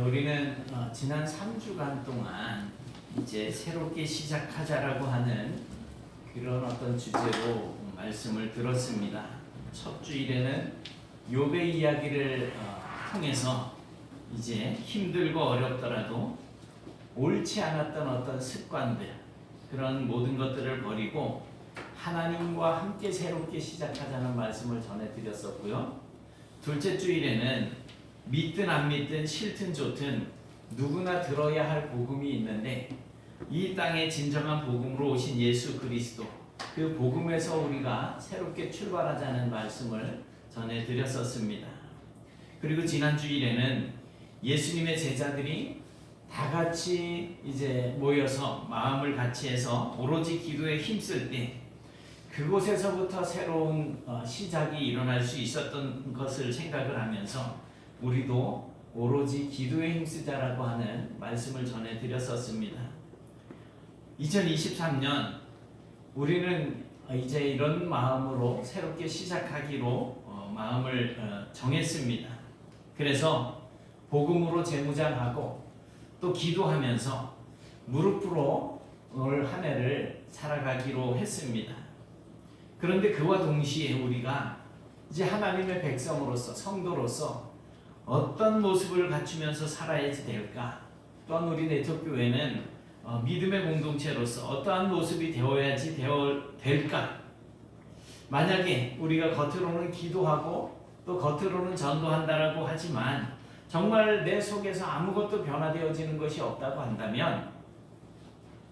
우리는 지난 3주간 동안 이제 새롭게 시작하자라고 하는 그런 어떤 주제로 말씀을 들었습니다. 첫 주일에는 욥의 이야기를 통해서 이제 힘들고 어렵더라도 옳지 않았던 어떤 습관들, 그런 모든 것들을 버리고 하나님과 함께 새롭게 시작하자는 말씀을 전해드렸었고요. 둘째 주일에는 믿든 안 믿든 싫든 좋든 누구나 들어야 할 복음이 있는데, 이 땅에 진정한 복음으로 오신 예수 그리스도, 그 복음에서 우리가 새롭게 출발하자는 말씀을 전해드렸었습니다. 그리고 지난 주일에는 예수님의 제자들이 다 같이 이제 모여서 마음을 같이 해서 오로지 기도에 힘쓸 때 그곳에서부터 새로운 시작이 일어날 수 있었던 것을 생각을 하면서 우리도 오로지 기도에 힘쓰자라고 하는 말씀을 전해드렸었습니다. 2023년 우리는 이제 이런 마음으로 새롭게 시작하기로 마음을 정했습니다. 그래서 복음으로 재무장하고 또 기도하면서 무릎으로 올 한 해를 살아가기로 했습니다. 그런데 그와 동시에 우리가 이제 하나님의 백성으로서, 성도로서 어떤 모습을 갖추면서 살아야지 될까? 또한 우리 네트워크교회는 믿음의 공동체로서 어떠한 모습이 되어야지 될까? 만약에 우리가 겉으로는 기도하고 또 겉으로는 전도한다라고 하지만 정말 내 속에서 아무것도 변화되어지는 것이 없다고 한다면,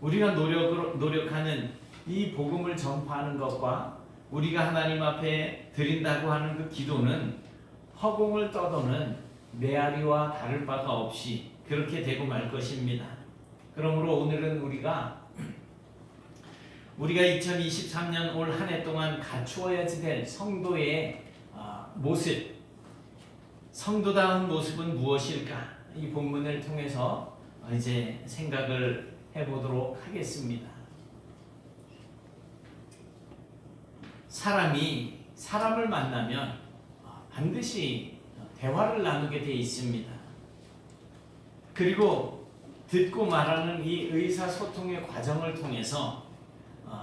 우리가 노력하는 이 복음을 전파하는 것과 우리가 하나님 앞에 드린다고 하는 그 기도는 허공을 떠도는 메아리와 다를 바가 없이 그렇게 되고 말 것입니다. 그러므로 오늘은 우리가 2023년 올 한 해 동안 갖추어야지 될 성도의 모습, 성도다운 모습은 무엇일까? 이 본문을 통해서 이제 생각을 해보도록 하겠습니다. 사람이 사람을 만나면 반드시 대화를 나누게 되어 있습니다. 그리고 듣고 말하는 이 의사소통의 과정을 통해서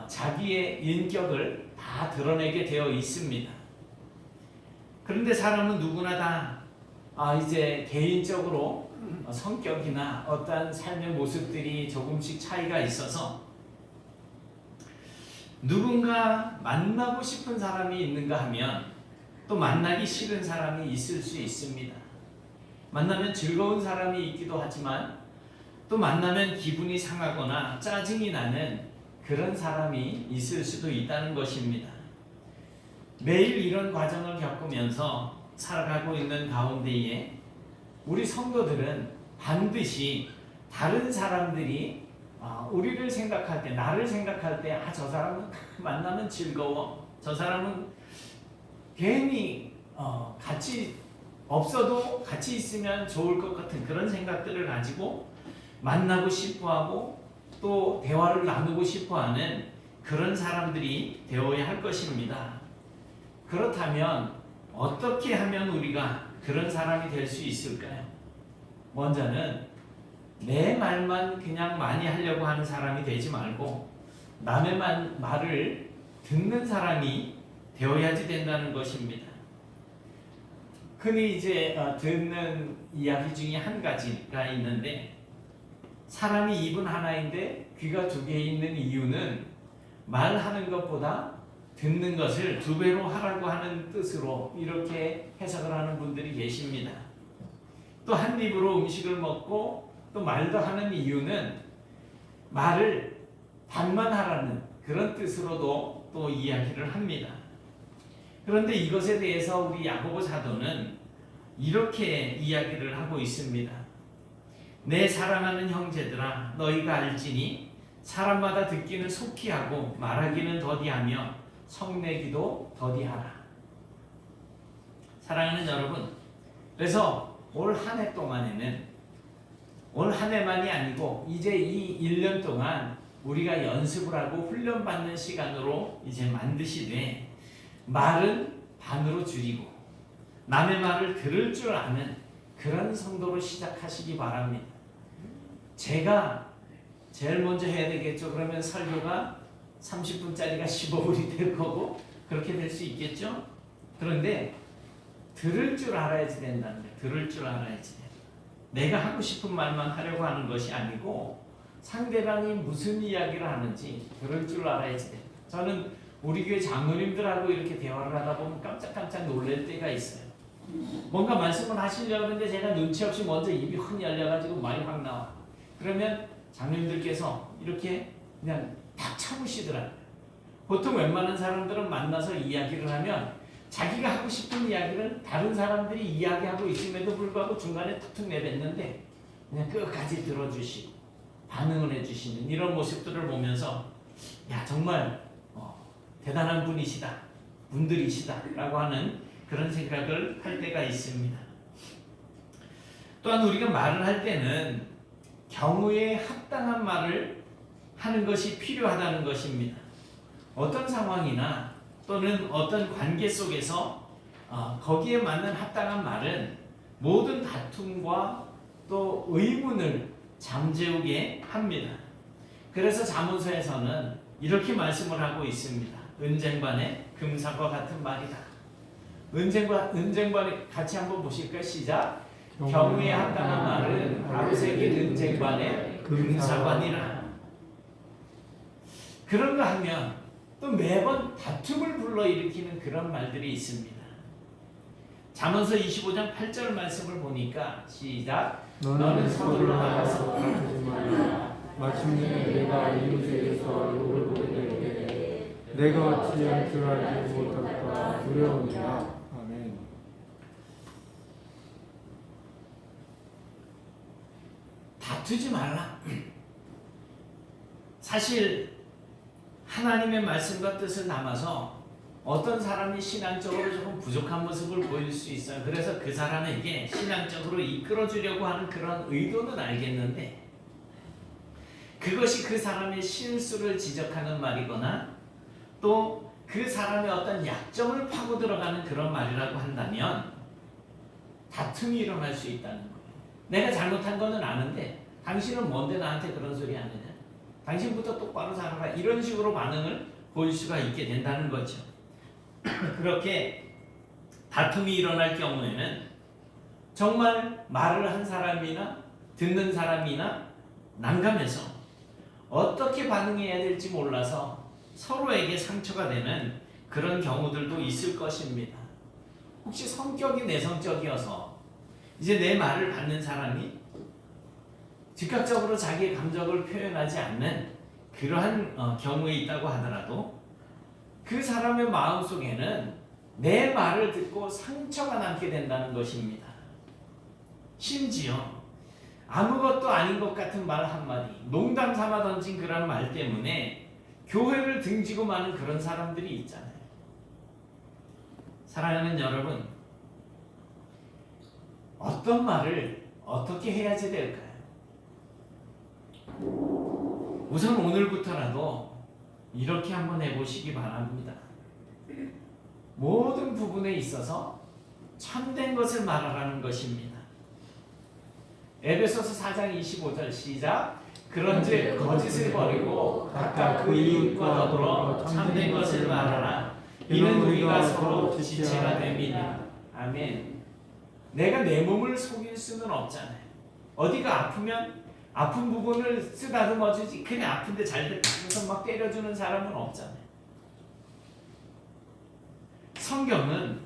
자기의 인격을 다 드러내게 되어 있습니다. 그런데 사람은 누구나 다 이제 개인적으로 성격이나 어떠한 삶의 모습들이 조금씩 차이가 있어서 누군가 만나고 싶은 사람이 있는가 하면 또 만나기 싫은 사람이 있을 수 있습니다. 만나면 즐거운 사람이 있기도 하지만 또 만나면 기분이 상하거나 짜증이 나는 그런 사람이 있을 수도 있다는 것입니다. 매일 이런 과정을 겪으면서 살아가고 있는 가운데에 우리 성도들은 반드시 다른 사람들이 우리를 생각할 때, 나를 생각할 때 저 사람은 만나면 즐거워, 저 사람은 괜히 같이 없어도 같이 있으면 좋을 것 같은 그런 생각들을 가지고 만나고 싶어하고 또 대화를 나누고 싶어하는 그런 사람들이 되어야 할 것입니다. 그렇다면 어떻게 하면 우리가 그런 사람이 될 수 있을까요? 먼저는 내 말만 그냥 많이 하려고 하는 사람이 되지 말고 남의 말을 듣는 사람이 되어야지 된다는 것입니다. 흔히 이제 듣는 이야기 중에 한 가지가 있는데, 사람이 입은 하나인데 귀가 두 개 있는 이유는 말하는 것보다 듣는 것을 두 배로 하라고 하는 뜻으로 이렇게 해석을 하는 분들이 계십니다. 또 한 입으로 음식을 먹고 또 말도 하는 이유는 말을 반만 하라는 그런 뜻으로도 또 이야기를 합니다. 그런데 이것에 대해서 우리 야고보 사도는 이렇게 이야기를 하고 있습니다. 내 사랑하는 형제들아, 너희가 알지니 사람마다 듣기는 속히 하고 말하기는 더디하며 성내기도 더디하라. 사랑하는 여러분, 그래서 올 한 해 동안에는, 올 한 해만이 아니고 이제 이 1년 동안 우리가 연습을 하고 훈련받는 시간으로 이제 만드시되, 말은 반으로 줄이고 남의 말을 들을 줄 아는 그런 성도로 시작하시기 바랍니다. 제가 제일 먼저 해야 되겠죠. 그러면 설교가 30분짜리가 15분이 될 거고 그렇게 될 수 있겠죠. 그런데 들을 줄 알아야지 된다는 거예요. 들을 줄 알아야지 된다. 내가 하고 싶은 말만 하려고 하는 것이 아니고 상대방이 무슨 이야기를 하는지 들을 줄 알아야지 된다. 저는 우리 교회 장로님들하고 이렇게 대화를 하다 보면 깜짝깜짝 놀랄 때가 있어요. 뭔가 말씀을 하시려고 하는데 제가 눈치 없이 먼저 입이 확 열려가지고 말이 확 나와. 그러면 장로님들께서 이렇게 그냥 딱 참으시더라고요. 보통 웬만한 사람들은 만나서 이야기를 하면 자기가 하고 싶은 이야기를 다른 사람들이 이야기하고 있음에도 불구하고 중간에 툭툭 내뱉는데 그냥 끝까지 들어주시고 반응을 해주시는 이런 모습들을 보면서 야 정말 대단한 분들이시다 라고 하는 그런 생각을 할 때가 있습니다. 또한 우리가 말을 할 때는 경우에 합당한 말을 하는 것이 필요하다는 것입니다. 어떤 상황이나 또는 어떤 관계 속에서 거기에 맞는 합당한 말은 모든 다툼과 또 의문을 잠재우게 합니다. 그래서 잠언서에서는 이렇게 말씀을 하고 있습니다. 은쟁반에 금사과 같은 말이다. 은쟁반에 같이 한번 보실까요? 시작. 경우에 합당한 말은 아루새긴 은쟁반에 금사과니라. 그런가 하면 또 매번 다툼을 불러일으키는 그런 말들이 있습니다. 잠언서 25장 8절 말씀을 보니까 시작. 너는 서둘러 나가서 다투지 말라. 마침내 내가 이웃에게서 욕을 보게 될 때 내가 어찌하여 들어가지 못할까 두려우니라. 아멘. 다투지 말라. 사실 하나님의 말씀과 뜻을 담아서 어떤 사람이 신앙적으로 조금 부족한 모습을 보일 수 있어요. 그래서 그 사람에게 신앙적으로 이끌어주려고 하는 그런 의도는 알겠는데 그것이 그 사람의 실수를 지적하는 말이거나 또 그 사람의 어떤 약점을 파고 들어가는 그런 말이라고 한다면 다툼이 일어날 수 있다는 거예요. 내가 잘못한 거는 아는데 당신은 뭔데 나한테 그런 소리 하느냐? 당신부터 똑바로 살아라. 이런 식으로 반응을 보일 수가 있게 된다는 거죠. 그렇게 다툼이 일어날 경우에는 정말 말을 한 사람이나 듣는 사람이나 난감해서 어떻게 반응해야 될지 몰라서 서로에게 상처가 되는 그런 경우들도 있을 것입니다. 혹시 성격이 내성적이어서 이제 내 말을 받는 사람이 즉각적으로 자기의 감정을 표현하지 않는 그러한 경우에 있다고 하더라도 그 사람의 마음속에는 내 말을 듣고 상처가 남게 된다는 것입니다. 심지어 아무것도 아닌 것 같은 말 한마디, 농담 삼아 던진 그런 말 때문에 교회를 등지고 마는 그런 사람들이 있잖아요. 사랑하는 여러분, 어떤 말을 어떻게 해야지 될까요? 우선 오늘부터라도 이렇게 한번 해보시기 바랍니다. 모든 부분에 있어서 참된 것을 말하라는 것입니다. 에베소서 4장 25절 시작. 그런즉 거짓을 버리고 각각 그 이웃과 더불어 참된 것을 말하라. 이는 우리가 서로 지체가 됨이니라. 아멘. 내가 내 몸을 속일 수는 없잖아요. 어디가 아프면 아픈 부분을 쓰다듬어 주지 그냥 아픈데 잘 됐다면서 막 때려주는 사람은 없잖아요. 성경은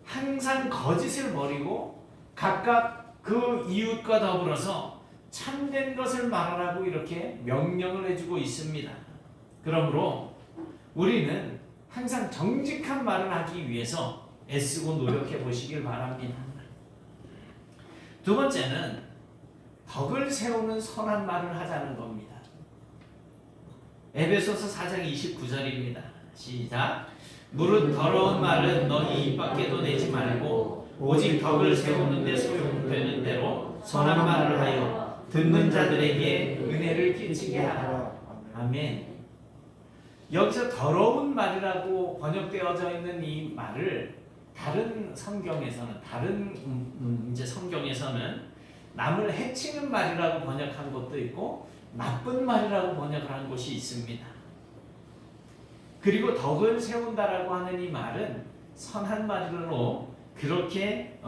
항상 거짓을 버리고 각각 그 이웃과 더불어서 참된 것을 말하라고 이렇게 명령을 해주고 있습니다. 그러므로 우리는 항상 정직한 말을 하기 위해서 애쓰고 노력해 보시길 바랍니다. 두 번째는 덕을 세우는 선한 말을 하자는 겁니다. 에베소서 4장 29절입니다. 시작. 무릇 더러운 말은 너희 입 밖에도 내지 말고 오직 덕을 세우는 데 소용되는 대로 선한 말을 하여 듣는 자들에게 은혜를 끼치게 하라. 아멘. 여기서 더러운 말이라고 번역되어져 있는 이 말을 다른 성경에서는 이제 성경에서는 남을 해치는 말이라고 번역한 것도 있고 나쁜 말이라고 번역한 것이 있습니다. 그리고 덕을 세운다라고 하는 이 말은 선한 말로 그렇게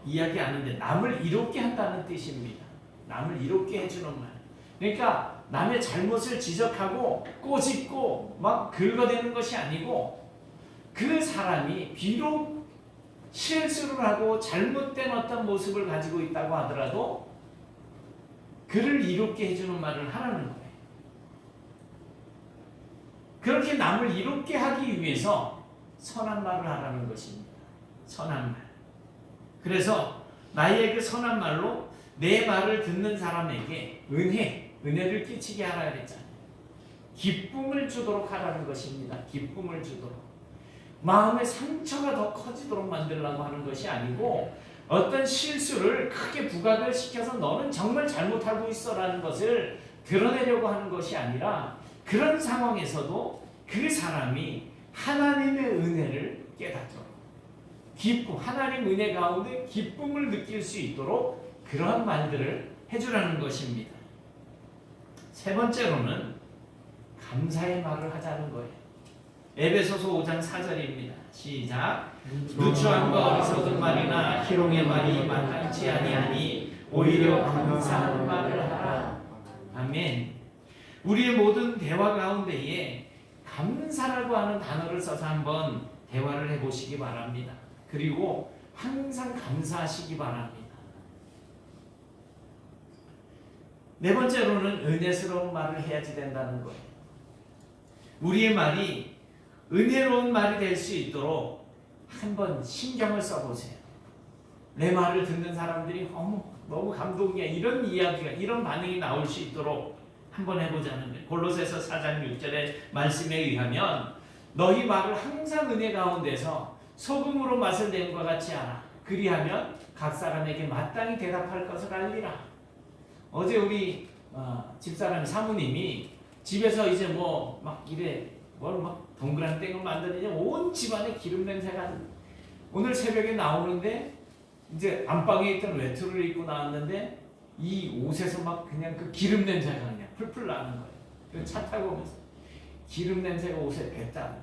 이야기하는데 남을 이롭게 한다는 뜻입니다. 남을 이롭게 해주는 말. 그러니까 남의 잘못을 지적하고 꼬집고 막 긁어대는 것이 아니고 그 사람이 비록 실수를 하고 잘못된 어떤 모습을 가지고 있다고 하더라도 그를 이롭게 해주는 말을 하라는 거예요. 그렇게 남을 이롭게 하기 위해서 선한 말을 하라는 것입니다. 선한 말. 그래서 나의 그 선한 말로 내 말을 듣는 사람에게 은혜를 끼치게 하라 그랬잖아요. 기쁨을 주도록 하라는 것입니다. 기쁨을 주도록. 마음의 상처가 더 커지도록 만들려고 하는 것이 아니고 어떤 실수를 크게 부각을 시켜서 너는 정말 잘못하고 있어라는 것을 드러내려고 하는 것이 아니라 그런 상황에서도 그 사람이 하나님의 은혜를 깨닫도록 하나님 은혜 가운데 기쁨을 느낄 수 있도록 그러한 말들을 해주라는 것입니다. 세 번째로는 감사의 말을 하자는 거예요. 에베소서 5장 4절입니다. 시작. 누추함과 어리석은 말이나 희롱의 말이 마땅치 아니하니 오히려 감사하는 말을 하라. 아멘. 우리의 모든 대화 가운데에 감사라고 하는 단어를 써서 한번 대화를 해보시기 바랍니다. 그리고 항상 감사하시기 바랍니다. 네 번째로는 은혜스러운 말을 해야지 된다는 거예요. 우리의 말이 은혜로운 말이 될 수 있도록 한번 신경을 써보세요. 내 말을 듣는 사람들이 너무 감동이야 이런 이야기가 이런 반응이 나올 수 있도록 한번 해보자는 거예요. 골로새서 4장 6절의 말씀에 의하면 너희 말을 항상 은혜 가운데서 소금으로 맛을 낸과 같이 하라. 그리하면 각 사람에게 마땅히 대답할 것을 알리라. 어제 우리 집사람 사모님이 집에서 이제 막 동그란 땡을 만드느냐 온 집안에 기름 냄새가 오늘 새벽에 나오는데 이제 안방에 있던 외투를 입고 나왔는데 이 옷에서 막 그냥 그 기름 냄새가 그냥 풀풀 나는 거예요. 차 타고 오면서 기름 냄새가 옷에 뱄다.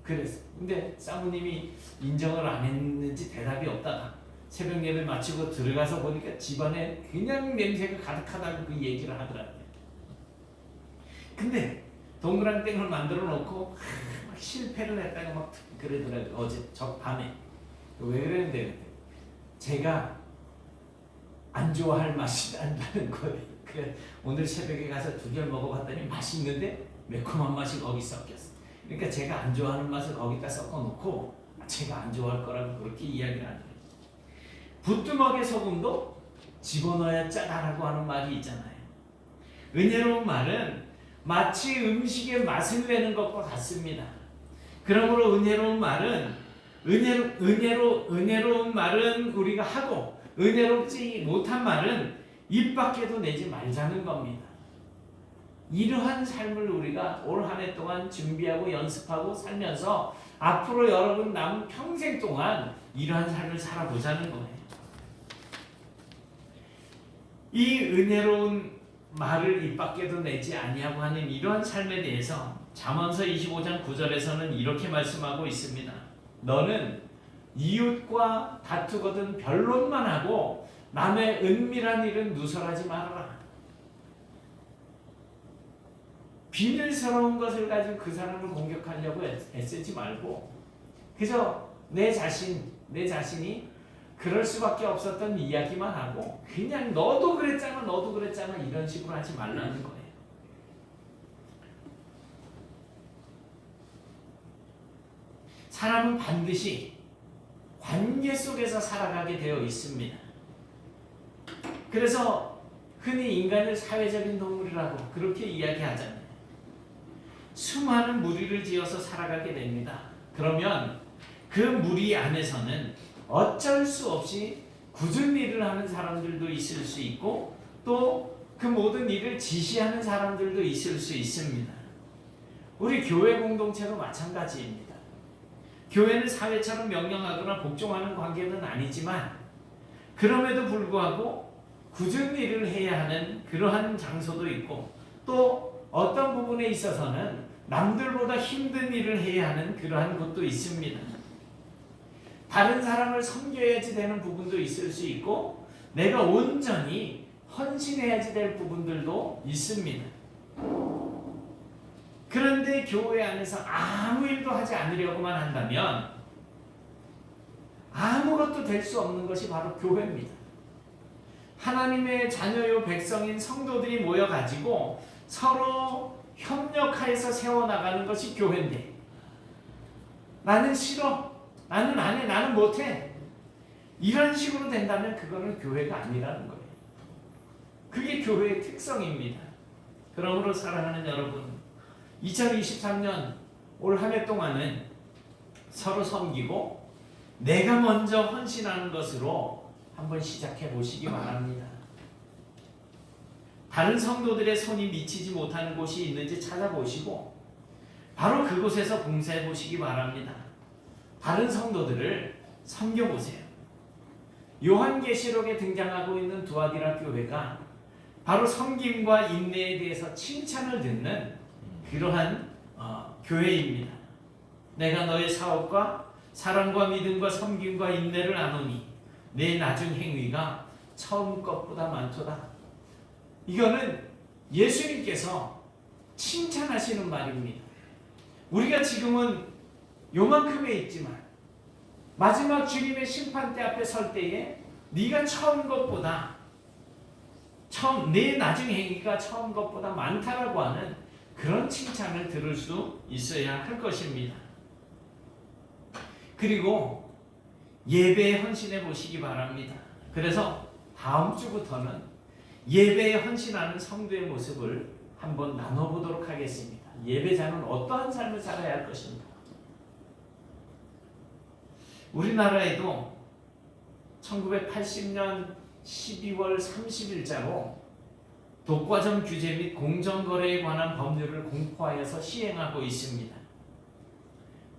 그랬어. 근데 사모님이 인정을 안 했는지 대답이 없다가 새벽 예배 마치고 들어가서 보니까 집안에 그냥 냄새가 가득하다고 그 얘기를 하더라고요. 근데 동그란 땡을 만들어 놓고 막 실패를 했다가 막 그러더라고요. 어제 밤에. 왜 그랬는데 제가 안 좋아할 맛이 난다는 거예요. 그래 오늘 새벽에 가서 2개 먹어봤더니 맛있는데 매콤한 맛이 거기 섞였어. 그러니까 제가 안 좋아하는 맛을 거기다 섞어놓고 제가 안 좋아할 거라고 그렇게 이야기를 하는 거예요. 부뚜막에 소금도 집어넣어야 짜다라고 하는 말이 있잖아요. 은혜로운 말은 마치 음식의 맛을 내는 것과 같습니다. 그러므로 은혜로운 말은 은혜로운 말은 우리가 하고 은혜롭지 못한 말은 입 밖에도 내지 말자는 겁니다. 이러한 삶을 우리가 올 한 해 동안 준비하고 연습하고 살면서 앞으로 여러분 남은 평생 동안 이러한 삶을 살아보자는 거예요. 이 은혜로운 말을 입 밖에도 내지 아니하고 하는 이러한 삶에 대해서 잠언서 25장 9절에서는 이렇게 말씀하고 있습니다. 너는 이웃과 다투거든 변론만 하고 남의 은밀한 일은 누설하지 말아라. 비밀스러운 것을 가지고 그 사람을 공격하려고 애쓰지 말고 그저 내 자신이 그럴 수밖에 없었던 이야기만 하고 그냥 너도 그랬잖아 이런 식으로 하지 말라는 거예요. 사람은 반드시 관계 속에서 살아가게 되어 있습니다. 그래서 흔히 인간을 사회적인 동물이라고 그렇게 이야기하잖아요. 수많은 무리를 지어서 살아가게 됩니다. 그러면 그 무리 안에서는 어쩔 수 없이 굳은 일을 하는 사람들도 있을 수 있고 또 그 모든 일을 지시하는 사람들도 있을 수 있습니다. 우리 교회 공동체도 마찬가지입니다. 교회는 사회처럼 명령하거나 복종하는 관계는 아니지만 그럼에도 불구하고 굳은 일을 해야 하는 그러한 장소도 있고 또 어떤 부분에 있어서는 남들보다 힘든 일을 해야 하는 그러한 곳도 있습니다. 다른 사람을 섬겨야지 되는 부분도 있을 수 있고 내가 온전히 헌신해야지 될 부분들도 있습니다. 그런데 교회 안에서 아무 일도 하지 않으려고만 한다면 아무것도 될 수 없는 것이 바로 교회입니다. 하나님의 자녀요 백성인 성도들이 모여가지고 서로 협력하여서 세워나가는 것이 교회인데 나는 싫어, 나는 안 해, 나는 못해 이런 식으로 된다면 그거는 교회가 아니라는 거예요. 그게 교회의 특성입니다. 그러므로 사랑하는 여러분, 2023년 올 한 해 동안은 서로 섬기고 내가 먼저 헌신하는 것으로 한번 시작해 보시기 바랍니다. 다른 성도들의 손이 미치지 못하는 곳이 있는지 찾아보시고 바로 그곳에서 봉사해 보시기 바랍니다. 다른 성도들을 섬겨보세요. 요한계시록에 등장하고 있는 두아디라 교회가 바로 섬김과 인내에 대해서 칭찬을 듣는 그러한 교회입니다. 내가 너의 사업과 사랑과 믿음과 섬김과 인내를 아노니 내 나중 행위가 처음 것보다 많도다. 이거는 예수님께서 칭찬하시는 말입니다. 우리가 지금은 요만큼에 있지만 마지막 주님의 심판대 앞에 설 때에 네가 처음 것보다 내 나중 행위가 처음 것보다 많다라고 하는 그런 칭찬을 들을 수 있어야 할 것입니다. 그리고 예배에 헌신해 보시기 바랍니다. 그래서 다음 주부터는 예배에 헌신하는 성도의 모습을 한번 나눠보도록 하겠습니다. 예배자는 어떠한 삶을 살아야 할 것인가? 우리나라에도 1980년 12월 30일자로 독과점 규제 및 공정거래에 관한 법률을 공포하여서 시행하고 있습니다.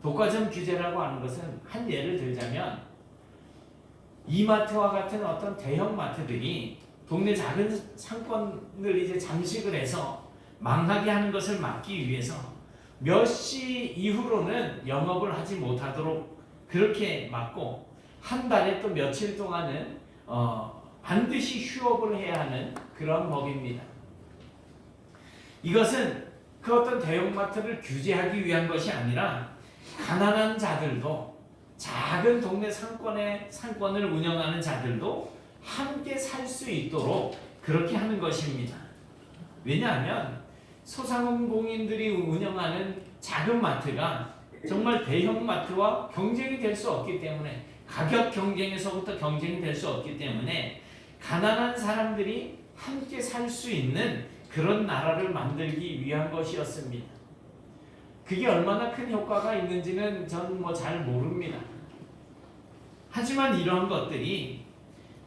독과점 규제라고 하는 것은 한 예를 들자면 이마트와 같은 어떤 대형 마트들이 동네 작은 상권을 이제 잠식을 해서 망하게 하는 것을 막기 위해서 몇 시 이후로는 영업을 하지 못하도록 그렇게 막고 한 달에 또 며칠 동안은 반드시 휴업을 해야 하는 그런 법입니다. 이것은 그 어떤 대형마트를 규제하기 위한 것이 아니라 가난한 자들도 작은 동네 상권을 운영하는 자들도 함께 살 수 있도록 그렇게 하는 것입니다. 왜냐하면 소상공인들이 운영하는 작은 마트가 정말 대형 마트와 경쟁이 될 수 없기 때문에 가격 경쟁에서부터 경쟁이 될 수 없기 때문에 가난한 사람들이 함께 살 수 있는 그런 나라를 만들기 위한 것이었습니다. 그게 얼마나 큰 효과가 있는지는 저는 잘 모릅니다. 하지만 이런 것들이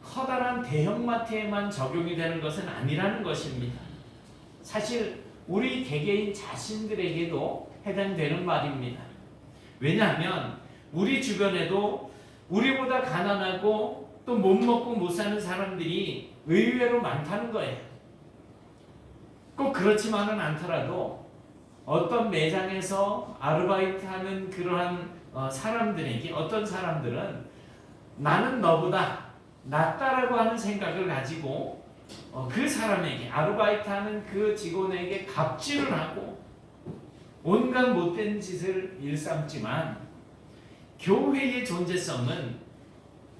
커다란 대형마트에만 적용이 되는 것은 아니라는 것입니다. 사실 우리 개개인 자신들에게도 해당되는 말입니다. 왜냐하면 우리 주변에도 우리보다 가난하고 또 못 먹고 못 사는 사람들이 의외로 많다는 거예요. 꼭 그렇지만은 않더라도 어떤 매장에서 아르바이트하는 그러한 사람들에게 어떤 사람들은 나는 너보다 낫다라고 하는 생각을 가지고 그 사람에게 아르바이트하는 그 직원에게 갑질을 하고 온갖 못된 짓을 일삼지만 교회의 존재성은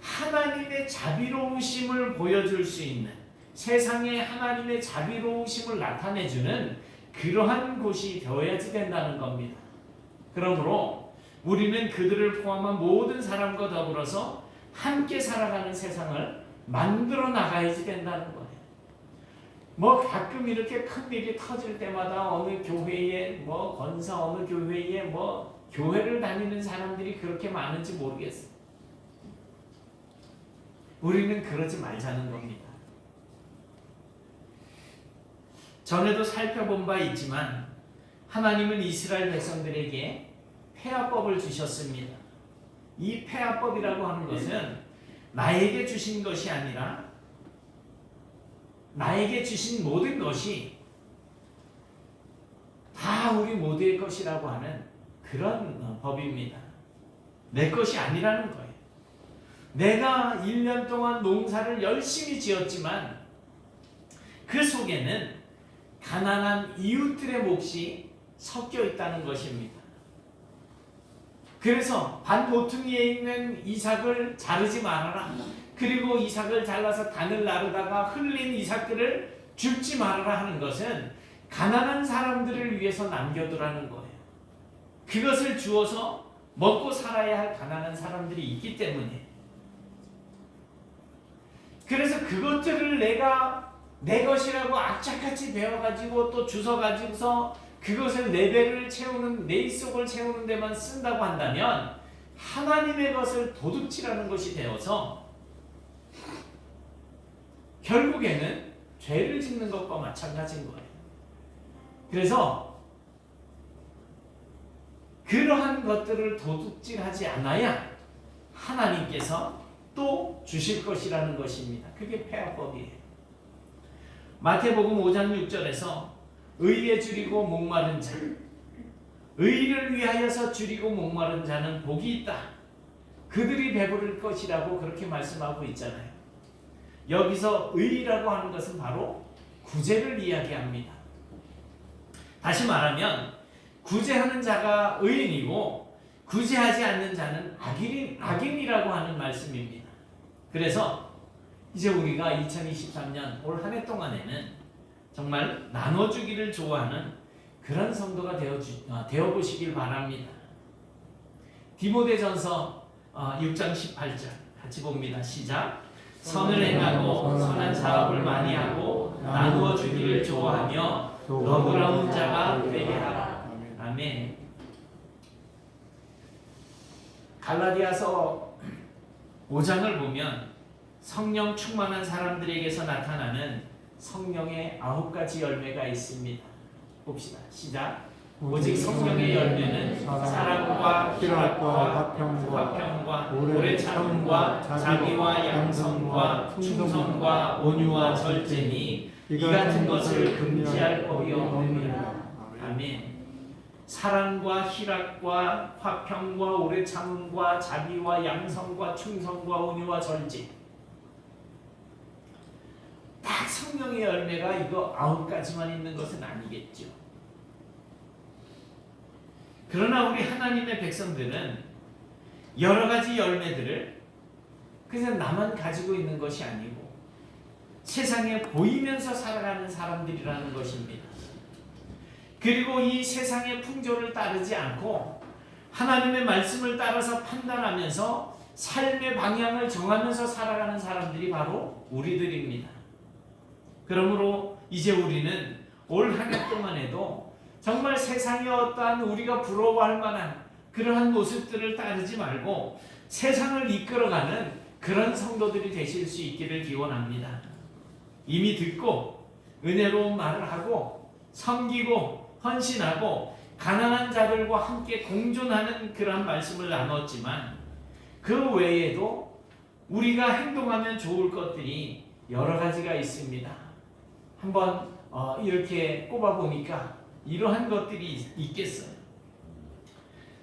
하나님의 자비로우심을 보여줄 수 있는 세상에 하나님의 자비로우심을 나타내주는 그러한 곳이 되어야지 된다는 겁니다. 그러므로 우리는 그들을 포함한 모든 사람과 더불어서 함께 살아가는 세상을 만들어 나가야지 된다는 거예요. 가끔 이렇게 큰 일이 터질 때마다 어느 교회에 권사 어느 교회에 교회를 다니는 사람들이 그렇게 많은지 모르겠어요. 우리는 그러지 말자는 겁니다. 전에도 살펴본 바 있지만 하나님은 이스라엘 백성들에게 폐하법을 주셨습니다. 이 폐하법이라고 하는 것은 나에게 주신 것이 아니라 나에게 주신 모든 것이 다 우리 모두의 것이라고 하는 그런 법입니다. 내 것이 아니라는 거예요. 내가 1년 동안 농사를 열심히 지었지만 그 속에는 가난한 이웃들의 몫이 섞여 있다는 것입니다. 그래서 반모퉁이에 있는 이삭을 자르지 말아라. 그리고 이삭을 잘라서 단을 나르다가 흘린 이삭들을 줍지 말아라 하는 것은 가난한 사람들을 위해서 남겨두라는 거예요. 그것을 주어서 먹고 살아야 할 가난한 사람들이 있기 때문에. 그래서 그것들을 내가 내 것이라고 악착같이 배워가지고 또 주워가지고서 그것을 내 배를 채우는, 내 속을 채우는 데만 쓴다고 한다면 하나님의 것을 도둑질하는 것이 되어서 결국에는 죄를 짓는 것과 마찬가지인 거예요. 그래서 그러한 것들을 도둑질하지 않아야 하나님께서 또 주실 것이라는 것입니다. 그게 폐하법이에요. 마태복음 5장 6절에서 의에 줄이고 목마른 자, 의를 위하여서 줄이고 목마른 자는 복이 있다. 그들이 배부를 것이라고 그렇게 말씀하고 있잖아요. 여기서 의라고 하는 것은 바로 구제를 이야기합니다. 다시 말하면 구제하는 자가 의인이고 구제하지 않는 자는 악인이라고 하는 말씀입니다. 그래서 이제 우리가 2023년 올 한 해 동안에는 정말 나눠주기를 좋아하는 그런 성도가 되어보시길 바랍니다. 디모데전서 6장 18절 같이 봅니다. 시작. 선을 행하고 선한 사업을 많이 하고 나누어 주기를 좋아하며 너그러운 자가 되게 하라. 아멘. 갈라디아서 5장을 보면 성령 충만한 사람들에게서 나타나는 성령의 9가지 열매가 있습니다. 봅시다. 시작. 오직 성령의 열매는 사랑과 희락과 화평과 오래 참음과 자비와 양성과 충성과 온유와 절제니 이 같은 것을 금지할 법이 없느니라. 아멘. 사랑과 희락과 화평과 오래 참음과 자비와 양성과 충성과 온유와 절제. 딱 성령의 열매가 이거 9가지만 있는 것은 아니겠죠. 그러나 우리 하나님의 백성들은 여러 가지 열매들을 그냥 나만 가지고 있는 것이 아니고 세상에 보이면서 살아가는 사람들이라는 것입니다. 그리고 이 세상의 풍조를 따르지 않고 하나님의 말씀을 따라서 판단하면서 삶의 방향을 정하면서 살아가는 사람들이 바로 우리들입니다. 그러므로 이제 우리는 올 한 해 동안에도 정말 세상의 어떠한 우리가 부러워할 만한 그러한 모습들을 따르지 말고 세상을 이끌어가는 그런 성도들이 되실 수 있기를 기원합니다. 이미 듣고 은혜로운 말을 하고 섬기고 헌신하고 가난한 자들과 함께 공존하는 그러한 말씀을 나눴지만 그 외에도 우리가 행동하면 좋을 것들이 여러 가지가 있습니다. 한번 이렇게 꼽아보니까 이러한 것들이 있겠어요.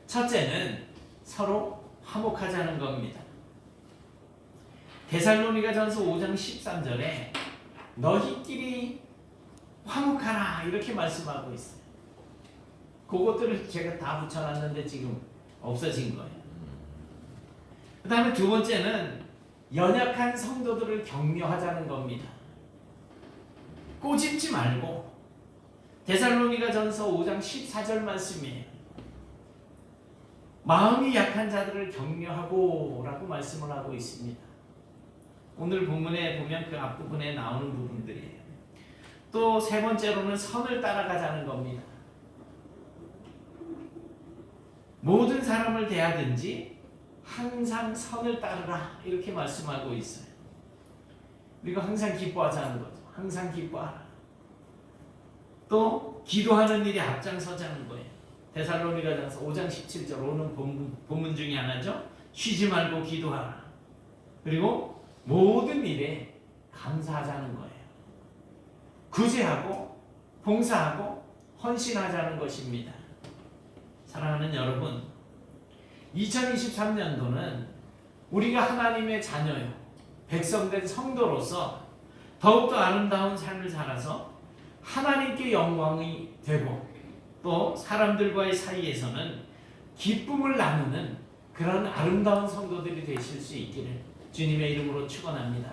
첫째는 서로 화목하자는 겁니다. 데살로니가전서 5장 13절에 너희끼리 화목하라 이렇게 말씀하고 있어요. 그것들을 제가 다 붙여놨는데 지금 없어진 거예요. 그 다음에 두 번째는 연약한 성도들을 격려하자는 겁니다. 꼬집지 말고 데살로니가전서 5장 14절 말씀이에요. 마음이 약한 자들을 격려하고 라고 말씀을 하고 있습니다. 오늘 본문에 보면 그 앞부분에 나오는 부분들이에요. 또 세 번째로는 선을 따라가자는 겁니다. 모든 사람을 대하든지 항상 선을 따르라 이렇게 말씀하고 있어요. 우리가 항상 기뻐하자는 거죠. 항상 기뻐하라. 또 기도하는 일이 앞장서자는 거예요. 데살로니가전서 5장 17절 오는 본문 중에 하나죠. 쉬지 말고 기도하라. 그리고 모든 일에 감사하자는 거예요. 구제하고 봉사하고 헌신하자는 것입니다. 사랑하는 여러분, 2023년도는 우리가 하나님의 자녀요, 백성된 성도로서 더욱더 아름다운 삶을 살아서 하나님께 영광이 되고 또 사람들과의 사이에서는 기쁨을 나누는 그런 아름다운 성도들이 되실 수 있기를 주님의 이름으로 축원합니다.